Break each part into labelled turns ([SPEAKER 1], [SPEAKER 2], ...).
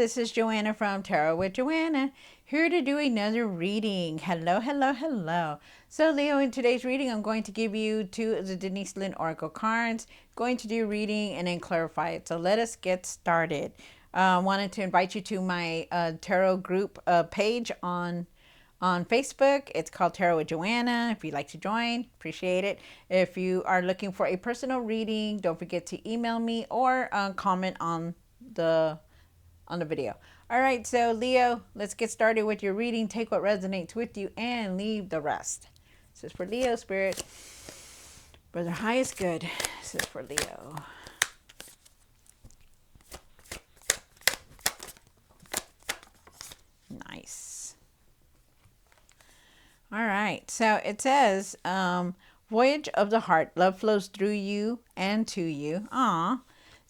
[SPEAKER 1] this is Joanna from Tarot with Joanna, here to do another reading. Hello, hello, hello. So Leo, in today's reading, I'm going to give you two of the Denise Lynn Oracle cards, going to do reading and then clarify it. So let us get started. Wanted to invite you to my tarot group page on Facebook. It's called Tarot with Joanna. If you'd like to join, appreciate it. If you are looking for a personal reading, don't forget to email me or comment on the video. All right, so Leo, let's get started with your reading. Take what resonates with you and leave the rest. This is for Leo, Spirit. For their highest good. This is for Leo. Nice. All right, so it says, voyage of the heart. Love flows through you and to you. Aw.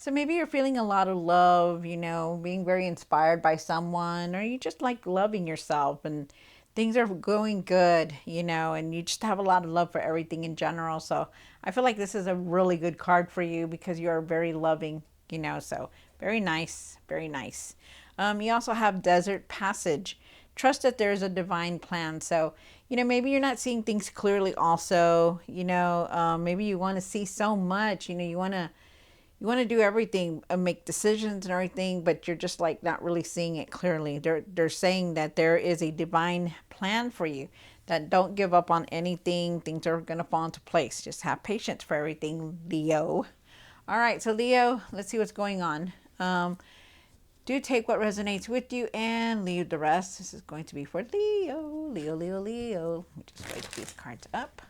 [SPEAKER 1] So maybe you're feeling a lot of love, you know, being very inspired by someone, or you just like loving yourself and things are going good, you know, and you just have a lot of love for everything in general. So I feel like this is a really good card for you because you're very loving, you know, so very nice, very nice. You also have desert passage. Trust that there's a divine plan. So, you know, maybe you're not seeing things clearly also, you know, maybe you want to see so much, you know, you want to do everything, make decisions and everything, but you're just like not really seeing it clearly. They're saying that there is a divine plan for you, that don't give up on anything. Things are going to fall into place. Just have patience for everything, Leo. All right, so Leo, let's see what's going on. Do take what resonates with you and leave the rest. This is going to be for Leo, Leo, Leo, Leo. Let me just wake these cards up.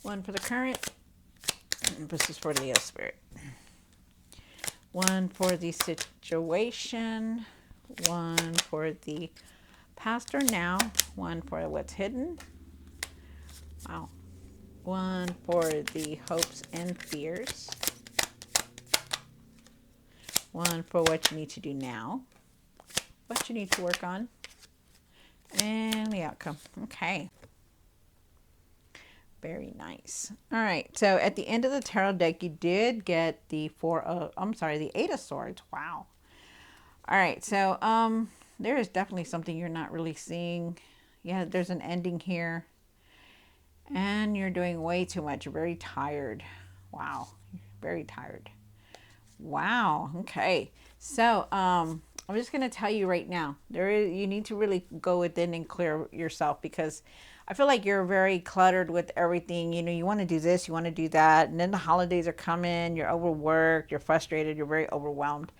[SPEAKER 1] One for the current, and this is for Leo, Spirit. One for the situation, one for the past or now, one for what's hidden. Wow. One for the hopes and fears. One for what you need to do now, what you need to work on, and the outcome. Okay. Very nice. All right. So at the end of the tarot deck, you did get the the Eight of Swords. Wow. All right. So there is definitely something you're not really seeing. Yeah, there's an ending here. And you're doing way too much. You're very tired. Wow. Very tired. Wow. Okay. So I'm just going to tell you right now, you need to really go within and clear yourself, because I feel like you're very cluttered with everything. You know, you want to do this, you want to do that, and then the holidays are coming, you're overworked, you're frustrated, you're very overwhelmed.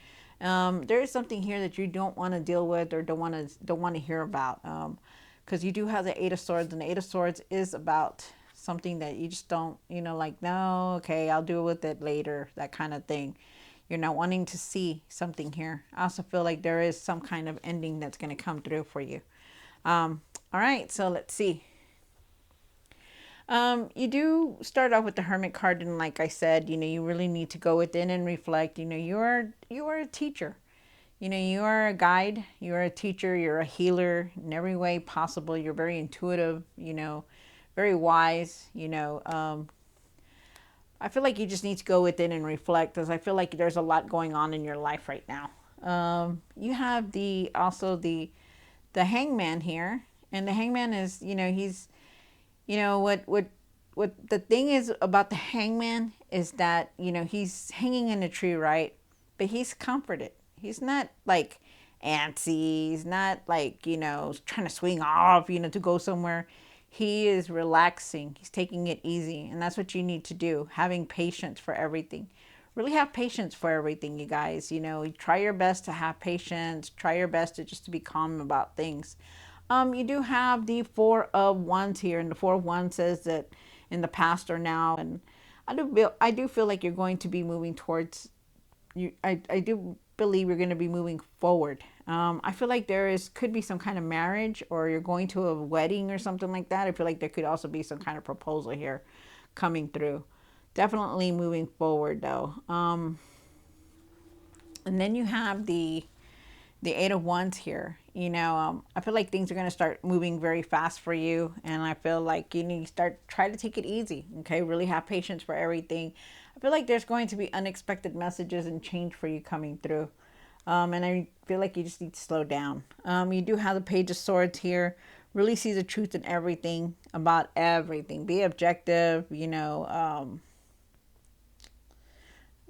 [SPEAKER 1] There is something here that you don't want to deal with or don't want to hear about, because you do have the Eight of Swords, and the Eight of Swords is about something that you just don't, you know, like, no, okay, I'll deal with it later, that kind of thing. You're not wanting to see something here. I also feel like there is some kind of ending that's going to come through for you. All right, so let's see. You do start off with the Hermit card, and like I said, you know, you really need to go within and reflect. You know, you are a teacher. You know, you are a guide, you are a teacher, you're a healer in every way possible. You're very intuitive, you know, very wise, you know. I feel like you just need to go within and reflect, because I feel like there's a lot going on in your life right now. You have also the Hangman here, and the Hangman is, you know, he's, you know, what the thing is about the Hangman is that, you know, he's hanging in a tree, right? But he's comforted. He's not like antsy. He's not like, you know, trying to swing off, you know, to go somewhere. He is relaxing. He's taking it easy. And that's what you need to do. Having patience for everything. Really have patience for everything, you guys. You know, try your best to have patience. Try your best to be calm about things. You do have the Four of Wands here. And the Four of Wands says that in the past or now. And I do feel like you're going to be moving towards you. I do believe you're going to be moving forward. I feel like could be some kind of marriage, or you're going to a wedding or something like that. I feel like there could also be some kind of proposal here coming through. Definitely moving forward though. And then you have the the Eight of Wands here. I feel like things are going to start moving very fast for you. And I feel like you need to try to take it easy. Okay. Really have patience for everything. I feel like there's going to be unexpected messages and change for you coming through. And I feel like you just need to slow down. You do have the Page of Swords here. Really see the truth in everything, about everything. Be objective. There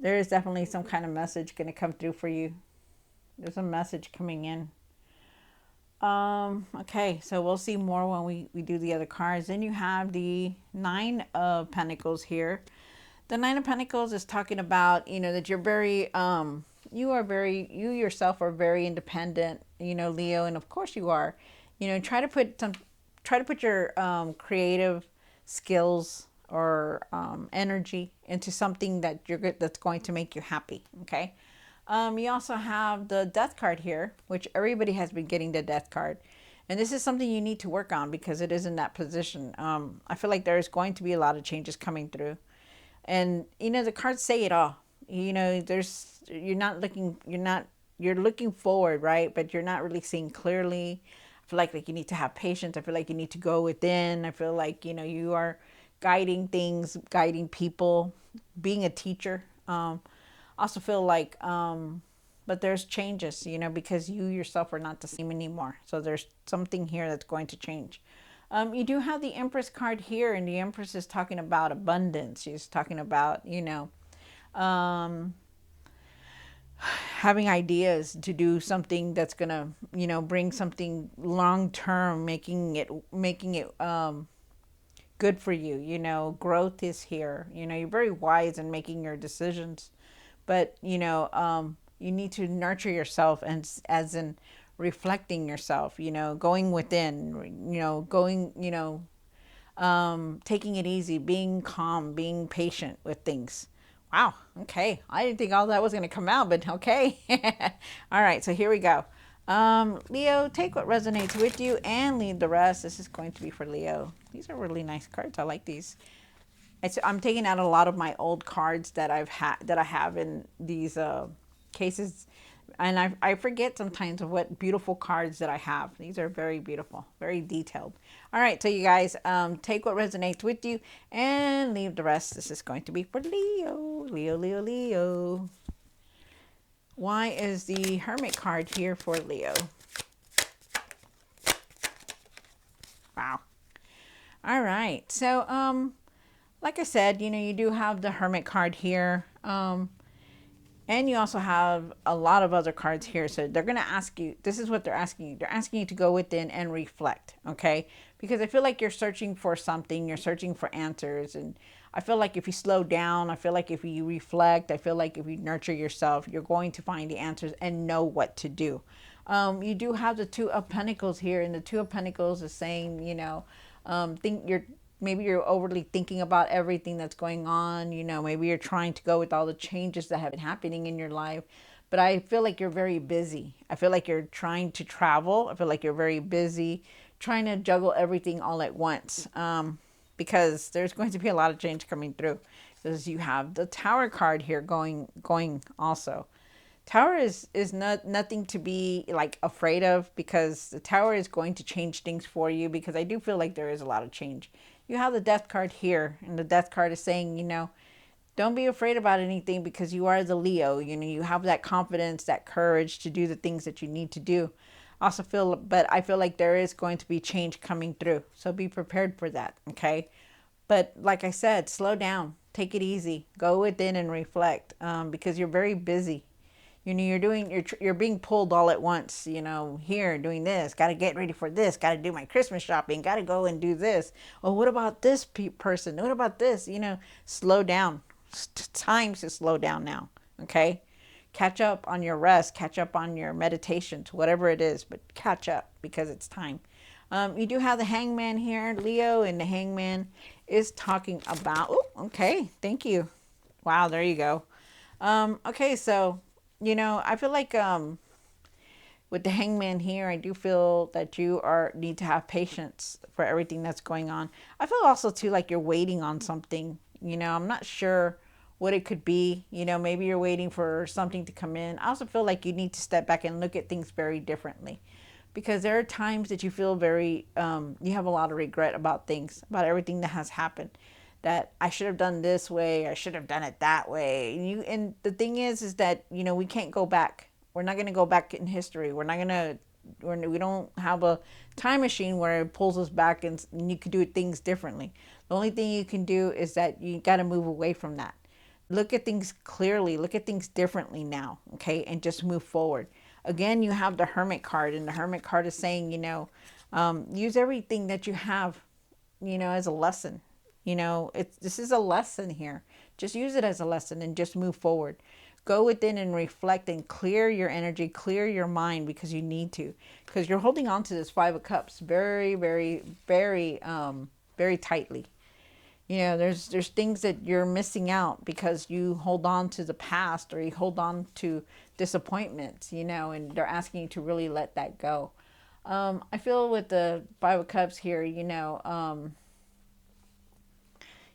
[SPEAKER 1] is definitely some kind of message going to come through for you. There's a message coming in. Okay, so we'll see more when we do the other cards. Then you have the Nine of Pentacles here. The Nine of Pentacles is talking about, that you're very, you yourself are very independent, Leo, and of course you are. Try to put your creative skills or energy into something that's going to make you happy. Okay. You also have the Death card here, which everybody has been getting the Death card. And this is something you need to work on because it is in that position. I feel like there's going to be a lot of changes coming through. And, the cards say it all. You're looking forward, right? But you're not really seeing clearly. I feel like you need to have patience. I feel like you need to go within. I feel like, you are guiding things, guiding people, being a teacher. Also feel like, but there's changes, because you yourself are not the same anymore. So there's something here that's going to change. You do have the Empress card here, and the Empress is talking about abundance. She's talking about, having ideas to do something that's gonna, bring something long term, making it good for you. Growth is here. You're very wise in making your decisions, but you need to nurture yourself, and as in reflecting yourself, going within, taking it easy, being calm, being patient with things. Wow. Okay. I didn't think all that was going to come out, but okay. All right. So here we go. Leo, take what resonates with you and leave the rest. This is going to be for Leo. These are really nice cards. I like these. I'm taking out a lot of my old cards that I have in these cases, and I forget sometimes of what beautiful cards that I have. These are very beautiful, very detailed. All right, so you guys, take what resonates with you and leave the rest. This is going to be for Leo. Leo, Leo, Leo. Why is the Hermit card here for Leo? Wow. All right, so like I said, you do have the Hermit card here. And you also have a lot of other cards here. So they're going to ask you, this is what they're asking you. They're asking you to go within and reflect, okay? Because I feel like you're searching for something. You're searching for answers. And I feel like if you slow down, I feel like if you reflect, I feel like if you nurture yourself, you're going to find the answers and know what to do. You do have the Two of Pentacles here. And the Two of Pentacles is saying, maybe you're overly thinking about everything that's going on. Maybe you're trying to go with all the changes that have been happening in your life. But I feel like you're very busy. I feel like you're trying to travel. I feel like you're very busy trying to juggle everything all at once. Because there's going to be a lot of change coming through. Because you have the Tower card here going also. Tower is nothing to be like afraid of, because the Tower is going to change things for you, because I do feel like there is a lot of change. You have the Death card here, and the Death card is saying, don't be afraid about anything, because you are the Leo. You have that confidence, that courage to do the things that you need to do. I feel like there is going to be change coming through. So be prepared for that, okay? But like I said, slow down, take it easy, go within and reflect, because you're very busy. You're being pulled all at once, here doing this, got to get ready for this, got to do my Christmas shopping, got to go and do this. Oh, what about this person? What about this? Slow down. Time to slow down now. Okay. Catch up on your rest, catch up on your meditations, whatever it is, but catch up, because it's time. You do have the Hangman here, Leo, and the Hangman is talking about, oh, okay. Thank you. Wow. There you go. Okay. So, I feel like with the Hangman here, I do feel that you need to have patience for everything that's going on. I feel also too like you're waiting on something. I'm not sure what it could be. You know, maybe you're waiting for something to come in. I also feel like you need to step back and look at things very differently, because there are times that you feel very, you have a lot of regret about things, about everything that has happened. That I should have done this way, I should have done it that way. And the thing is that, you know, we can't go back. We're not going to go back in history. We're not going to, we don't have a time machine where it pulls us back and you can do things differently. The only thing you can do is that you got to move away from that. Look at things clearly, look at things differently now, okay, and just move forward. Again, you have the Hermit card, and the Hermit card is saying, you know, use everything that you have, you know, as a lesson. You know, this is a lesson here. Just use it as a lesson and just move forward. Go within and reflect and clear your energy, clear your mind, because you need to. Because you're holding on to this Five of Cups very, very, very, very tightly. You know, there's things that you're missing out because you hold on to the past, or you hold on to disappointments, you know, and they're asking you to really let that go. I feel with the Five of Cups here, you know,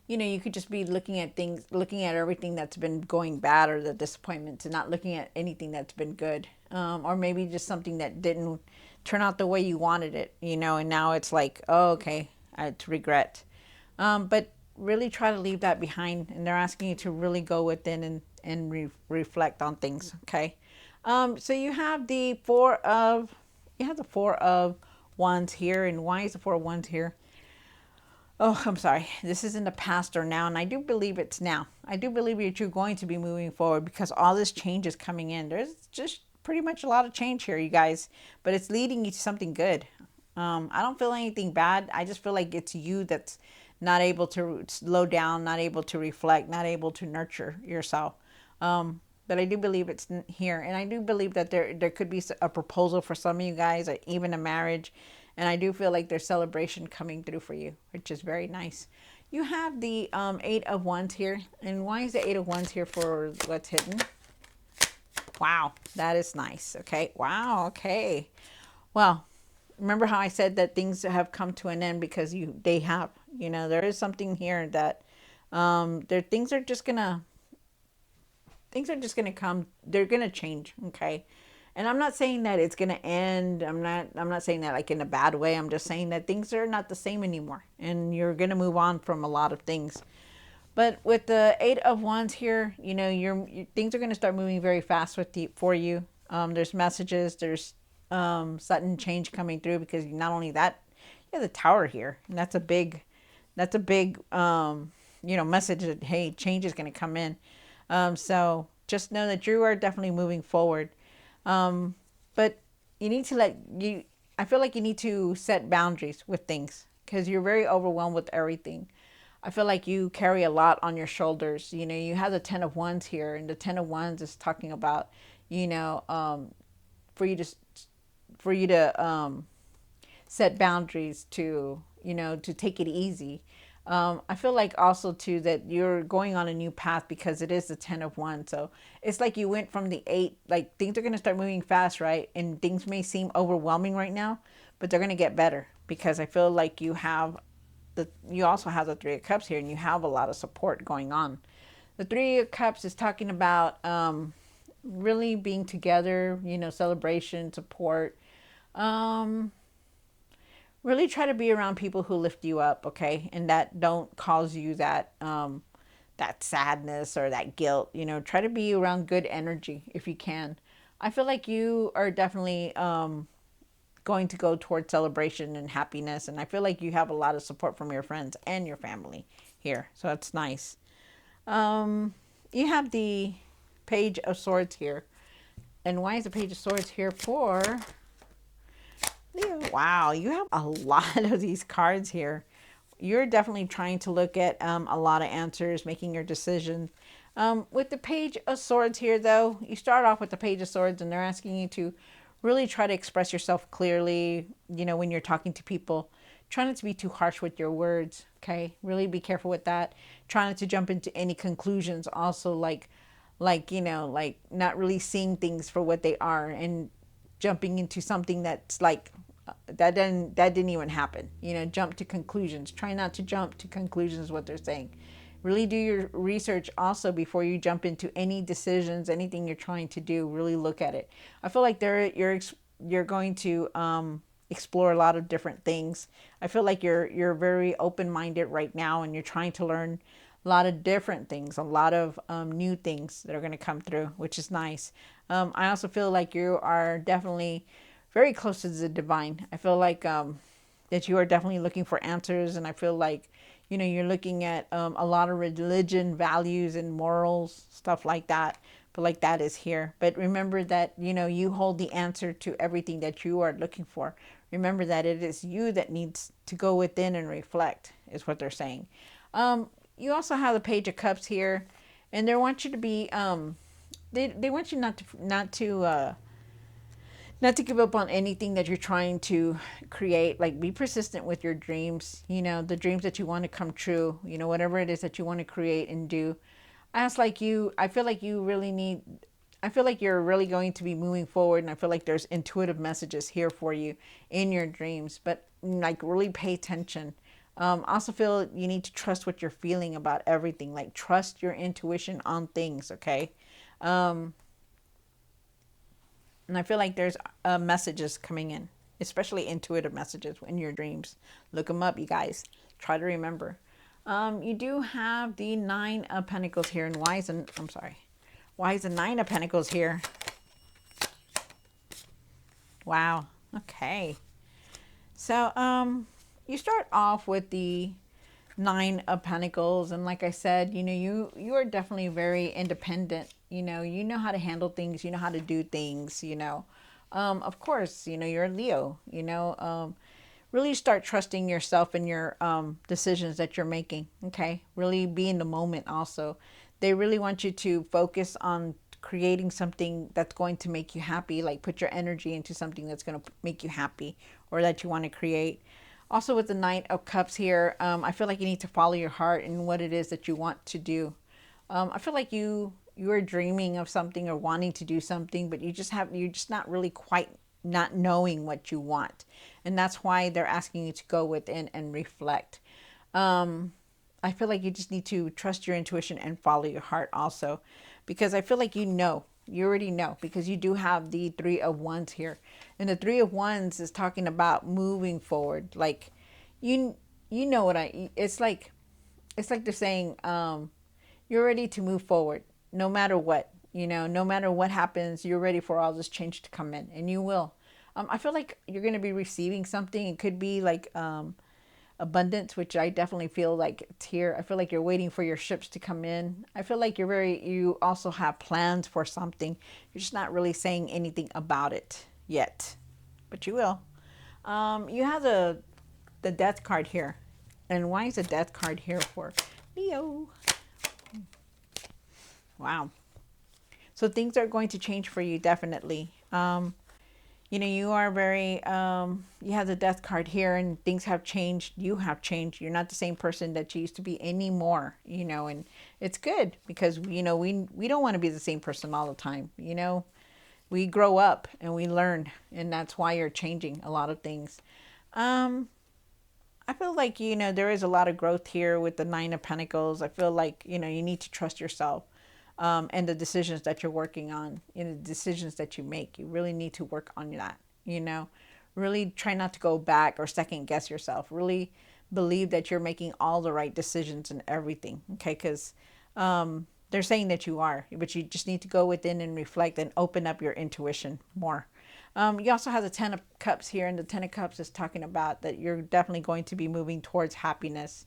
[SPEAKER 1] you could just be looking at things, looking at everything that's been going bad, or the disappointments, and not looking at anything that's been good. Or maybe just something that didn't turn out the way you wanted it, you know, and now it's like, oh, okay, it's regret. But really try to leave that behind, and they're asking you to really go within and reflect on things, okay? So you have the Four of Wands here. And why is the Four of Wands here? Oh, I'm sorry. This is in the past or now, and I do believe it's now. I do believe that you're going to be moving forward because all this change is coming in. There's just pretty much a lot of change here, you guys, but it's leading you to something good. I don't feel anything bad. I just feel like it's you that's not able to slow down, not able to reflect, not able to nurture yourself. But I do believe it's here, and I do believe that there could be a proposal for some of you guys, or even a marriage. And I do feel like there's celebration coming through for you, which is very nice. You have the Eight of Wands here. And why is the Eight of Wands here for what's hidden? Wow, that is nice. Okay, wow, okay. Well, remember how I said that things have come to an end because they have. You know, there is something here that things are just gonna come, they're gonna change, okay? And I'm not saying that it's gonna end. I'm not saying that like in a bad way. I'm just saying that things are not the same anymore, and you're gonna move on from a lot of things. But with the Eight of Wands here, you know, things are gonna start moving very fast for you. There's messages, there's sudden change coming through, because not only that, you have the Tower here, and that's a big you know, message that, hey, change is gonna come in. So just know that you are definitely moving forward. But you need to I feel like you need to set boundaries with things, because you're very overwhelmed with everything. I feel like you carry a lot on your shoulders. You know, you have the Ten of Wands here, and the Ten of Wands is talking about, you know, for you to, set boundaries, to, you know, to take it easy. I feel like also too that you're going on a new path, because it is the Ten of Wands. So it's like you went from the Eight, like things are going to start moving fast, right? And things may seem overwhelming right now, but they're going to get better, because I feel like you also have the Three of Cups here, and you have a lot of support going on. The Three of Cups is talking about really being together, you know, celebration, support. Really try to be around people who lift you up, okay, and that don't cause you that that sadness or that guilt. You know, try to be around good energy if you can. I feel like you are definitely going to go towards celebration and happiness, and I feel like you have a lot of support from your friends and your family here, so that's nice. You have the Page of Swords here, and why is the Page of Swords here for Leo? Wow, you have a lot of these cards here. You're definitely trying to look at a lot of answers, making your decision. With the Page of Swords here, though, you start off with the Page of Swords, and they're asking you to really try to express yourself clearly, you know, when you're talking to people. Try not to be too harsh with your words, okay? Really be careful with that. Try not to jump into any conclusions. Also, you know, like not really seeing things for what they are, and jumping into something that's like that didn't even happen. You know, jump to conclusions. Try not to jump to conclusions, what they're saying. Really do your research also before you jump into any decisions, anything you're trying to do. Really look at it. I feel like you're going to explore a lot of different things. I feel like you're very open minded right now, and you're trying to learn a lot of different things, a lot of new things that are going to come through, which is nice. I also feel like you are definitely very close to the divine. I feel like that you are definitely looking for answers, and I feel like you're looking at a lot of religion, values, and morals, stuff like that. But like that is here. But remember that you hold the answer to everything that you are looking for. Remember that it is you that needs to go within and reflect, is what they're saying. You also have the Page of Cups here, and they want you to be they want you not to give up on anything that you're trying to create. Like, be persistent with your dreams, the dreams that you want to come true, whatever it is that you want to create and do. I feel like you really need, I feel like you're really going to be moving forward, and I feel like there's intuitive messages here for you in your dreams, but like, really pay attention. Also feel you need to trust what you're feeling about everything. Like, trust your intuition on things, okay? And I feel like there's messages coming in, especially intuitive messages in your dreams. Look them up, you guys. Try to remember. You do have the Nine of Pentacles here, and why is the Nine of Pentacles here? Wow. Okay. So, you start off with the Nine of Pentacles, and like I said, you are definitely very independent. You know how to handle things. You know how to do things. Of course, you're a Leo. Really start trusting yourself and your decisions that you're making. Okay, really be in the moment. Also, they really want you to focus on creating something that's going to make you happy. Like, put your energy into something that's going to make you happy, or that you want to create. Also, with the Knight of Cups here, I feel like you need to follow your heart and what it is that you want to do. I feel like you are dreaming of something or wanting to do something, but you're just not really quite not knowing what you want, and that's why they're asking you to go within and reflect. I feel like you just need to trust your intuition and follow your heart also, because I feel like you already know, because you do have the Three of Wands here, and the Three of Wands is talking about moving forward. Like, you know what it's like they're saying, you're ready to move forward no matter what. No matter what happens, you're ready for all this change to come in, and you will. I feel like you're going to be receiving something. It could be like abundance, which I definitely feel like it's here. I feel like you're waiting for your ships to come in. I feel like you also have plans for something. You're just not really saying anything about it yet, but you will. You have the Death card here. And why is the Death card here for Leo? Wow. So things are going to change for you, definitely. You are very, you have the Death card here, and things have changed. You have changed. You're not the same person that you used to be anymore, and it's good, because, we don't want to be the same person all the time. We grow up and we learn, and that's why you're changing a lot of things. I feel like, there is a lot of growth here with the Nine of Pentacles. I feel like, you need to trust yourself, and the decisions that you're working on, the decisions that you make. You really need to work on that, Really try not to go back or second guess yourself. Really believe that you're making all the right decisions and everything, okay? Because they're saying that you are, but you just need to go within and reflect and open up your intuition more. You also have the Ten of Cups here, and the Ten of Cups is talking about that you're definitely going to be moving towards happiness.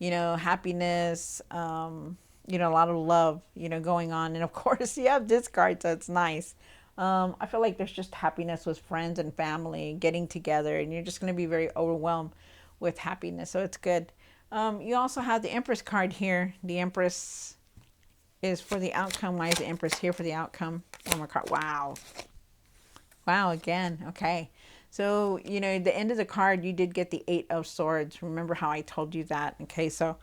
[SPEAKER 1] Happiness, a lot of love, going on. And of course, you have this card, so it's nice. I feel like there's just happiness with friends and family getting together, and you're just going to be very overwhelmed with happiness, so it's good. You also have the Empress card here. The Empress is for the outcome. Why is the Empress here for the outcome? Oh my God, wow. Wow, again. Okay. So, the end of the card, you did get the Eight of Swords. Remember how I told you that? Okay, so,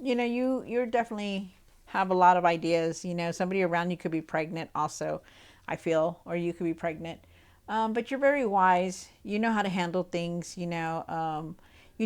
[SPEAKER 1] you're definitely have a lot of ideas. Somebody around you could be pregnant also, I feel, or you could be pregnant. But you're very wise. You know how to handle things, you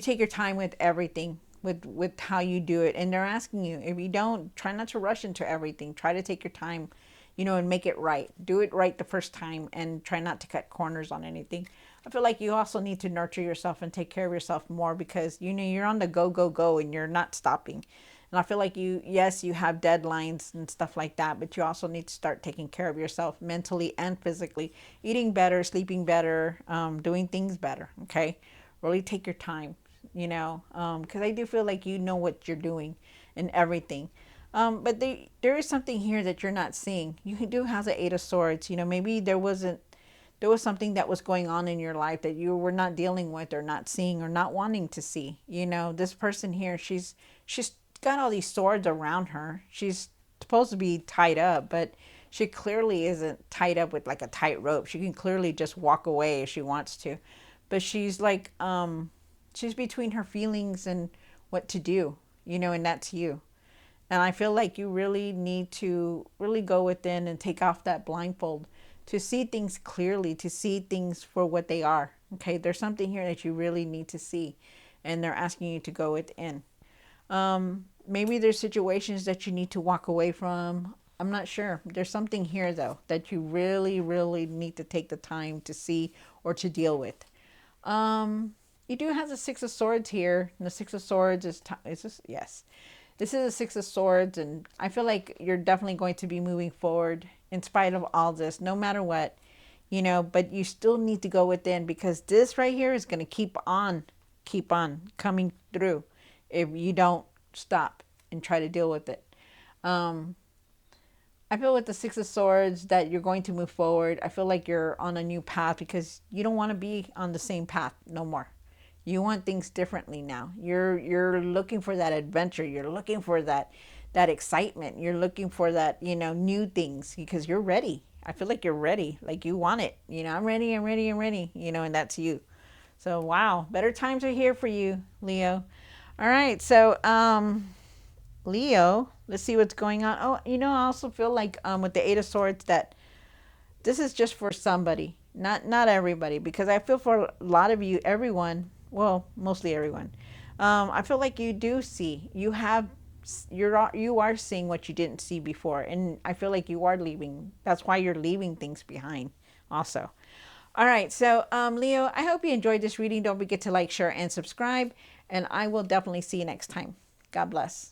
[SPEAKER 1] take your time with everything. with how you do it. And they're asking you, if you don't, try not to rush into everything. Try to take your time, and make it right. Do it right the first time, and try not to cut corners on anything. I feel like you also need to nurture yourself and take care of yourself more, because you're on the go go go and you're not stopping. And I feel like yes, you have deadlines and stuff like that, but you also need to start taking care of yourself mentally and physically, eating better, sleeping better, doing things better. Okay, really take your time, because I do feel like you know what you're doing and everything. But there is something here that you're not seeing. You do have the Eight of Swords. Maybe there was something that was going on in your life that you were not dealing with, or not seeing, or not wanting to see. This person here, she's got all these swords around her. She's supposed to be tied up, but she clearly isn't tied up with like a tight rope. She can clearly just walk away if she wants to. But she's like, she's between her feelings and what to do, and that's you. And I feel like you really need to really go within and take off that blindfold to see things clearly, to see things for what they are. Okay, there's something here that you really need to see, and they're asking you to go within. Maybe there's situations that you need to walk away from. I'm not sure. There's something here though that you really, really need to take the time to see or to deal with. You do have the Six of Swords here, and the Six of Swords is this? Yes. This is a Six of Swords, and I feel like you're definitely going to be moving forward in spite of all this, no matter what, but you still need to go within, because this right here is going to keep on coming through if you don't stop and try to deal with it. I feel with the Six of Swords that you're going to move forward. I feel like you're on a new path, because you don't want to be on the same path no more. You want things differently now. You're looking for that adventure. You're looking for that excitement. You're looking for that, new things, because you're ready. I feel like you're ready. Like you want it. I'm ready, I'm ready, I'm ready, and that's you. So, wow, better times are here for you, Leo. All right. So, Leo, let's see what's going on. Oh, I also feel like with the Eight of Swords that this is just for somebody, not everybody, because I feel for a lot of you, everyone, well, mostly everyone. I feel like you do see, you are seeing what you didn't see before, and I feel like you are leaving. That's why you're leaving things behind also. All right, so Leo, I hope you enjoyed this reading. Don't forget to like, share, and subscribe, and I will definitely see you next time. God bless.